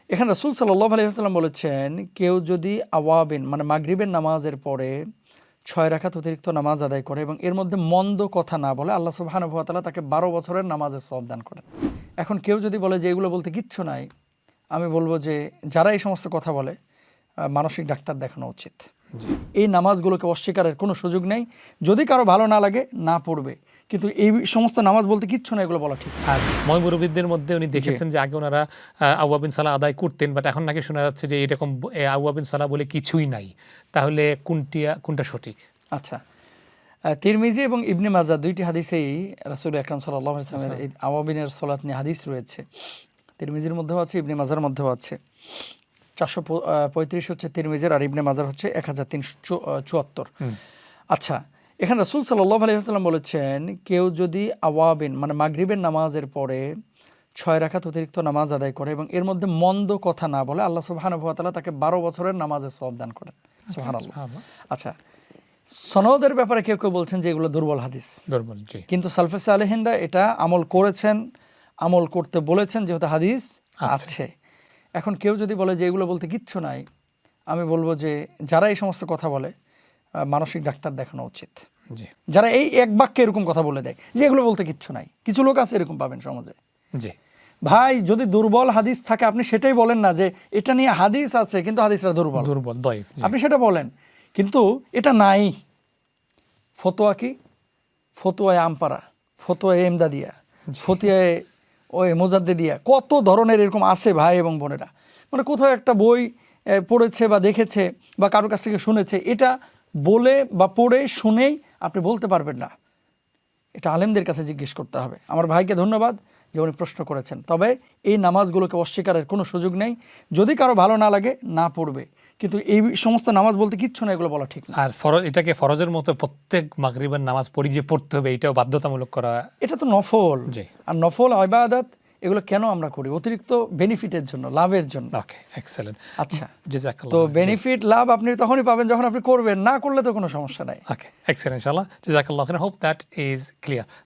এখানে রাসূল সাল্লাল্লাহু আলাইহি ওয়াসাল্লাম বলেছেন, কেউ যদি আওয়াবিন মানে মাগরিবের নামাজের পরে ৬ রাকাত অতিরিক্ত নামাজ আদায় করে এবং এর মধ্যে মন্দ কথা না বলে, আল্লাহ সুবহানাহু ওয়া তাআলা তাকে ১২ বছরের নামাজের সওয়াব দান করেন। এখন কেউ যদি বলে যে এগুলো বলতে কিচ্ছু নাই, আমি বলবো যে যারা এই সমস্ত কথা বলে মানসিক ডাক্তার দেখানো উচিত। এই নামাজগুলোকে অস্বীকারের কোনো সুযোগ নেই। যদি কারো ভালো না লাগে না পড়বে, কিন্তু এই সমস্ত নামাজ বলতে কিচ্ছু না, এগুলো বলা ঠিক না। আর মুরব্বিদের মধ্যে উনি দেখেছেন যে আগে ওনারা আওয়াবিন সালাহ আদায় করতেন, বাট এখন নাকি শোনা যাচ্ছে যে এরকম আওয়াবিন সালাহ বলে কিছুই নাই। তাহলে কোনটা সঠিক? আচ্ছা, তিরমিজি এবং ইবনে মাজাহ দুইটি হাদিসেই রাসূল আকরাম সাল্লাল্লাহু আলাইহি ওয়াসাল্লামের এই আওয়াবিনের সালাত নিয়ে হাদিস রয়েছে। তিরমিজির মধ্যেও আছে, ইবনে মাজাহর মধ্যেও আছে। 435 হচ্ছে তিরমিজির, আর ইবনে মাজাহর হচ্ছে 1374। আচ্ছা, এখানে রাসূল সাল্লাল্লাহু আলাইহি ওয়াসাল্লাম বলেছেন, কেউ যদি আওয়াবিন মানে মাগরিবের নামাজের পরে ৬ রাকাত অতিরিক্ত নামাজ আদায় করে এবং এর মধ্যে মন্দ কথা না বলে, আল্লাহ সুবহানাহু ওয়া তাআলা তাকে 12 বছরের নামাজের সওয়াব দান করেন। সুবহানাল্লাহ। আচ্ছা, সনদের ব্যাপারে কেউ কেউ বলছেন যে এগুলো দুর্বল হাদিস, দুর্বল, জি। কিন্তু সালফে সালেহিনরা এটা আমল করেছেন, আমল করতে বলেছেন, যেহেতু হাদিস আছে। এখন কেউ যদি বলে যে এগুলো বলতে কিচ্ছু নাই, আমি বলবো যে যারা এই সমস্ত কথা বলে মানসিক ডাক্তার দেখানো উচিত। যারা এই এক বাক্যে এরকম কথা বলে দেয় যে এগুলো বলতে কিচ্ছু নাই, কিছু লোক আছে এরকম, পাবেন সমাজে। জি ভাই, যদি দুর্বল হাদিস থাকে আপনি সেটাই বলেন না যে এটা নিয়ে হাদিস আছে কিন্তু হাদিসটা দুর্বল, দয়ীফ, আপনি সেটা বলেন। কিন্তু এটা নাই, ফতোয়া কি? ফতোয়ায় আমপারা, ফতোয়ায় এমদাদিয়া, ফতোয়ায় ওই মুজাদ্দিদিয়া, কত ধরনের এরকম আছে ভাই এবং বোনেরা। মানে কোথাও একটা বই পড়েছে বা দেখেছে বা কারোর কাছ থেকে শুনেছে, এটা বলে বা পড়ে শুনেই আপনি বলতে পারবেন না। এটা আলেমদের কাছে জিজ্ঞেস করতে হবে। আমার ভাইকে ধন্যবাদ যে উনি প্রশ্ন করেছেন। তবে এই নামাজগুলোকে অস্বীকারের কোনো সুযোগ নেই। যদি কারো ভালো না লাগে না পড়বে, কিন্তু এই সমস্ত নামাজ বলতে কিচ্ছু না, এগুলো বলা ঠিক না। আর এটাকে ফরজের মতো প্রত্যেক মাগরিবের নামাজ পড়ি যে পড়তে হবে, এটাও বাধ্যতামূলক করা। এটা তো নফল, আর নফল ইবাদত, এগুলো কেন আমরা করি? অতিরিক্ত বেনিফিটের জন্য, লাভের জন্য। ওকে, এক্সেলেন্ট। আচ্ছা, জাযাকাল্লাহ। তো বেনিফিট লাভ আপনি তখনই পাবেন যখন আপনি করবেন, না করলে তো কোনো সমস্যা নাই। ওকে, এক্সেলেন্ট, ইনশাআল্লাহ। জাযাকাল্লাহ খাইরান। Hope that is clear.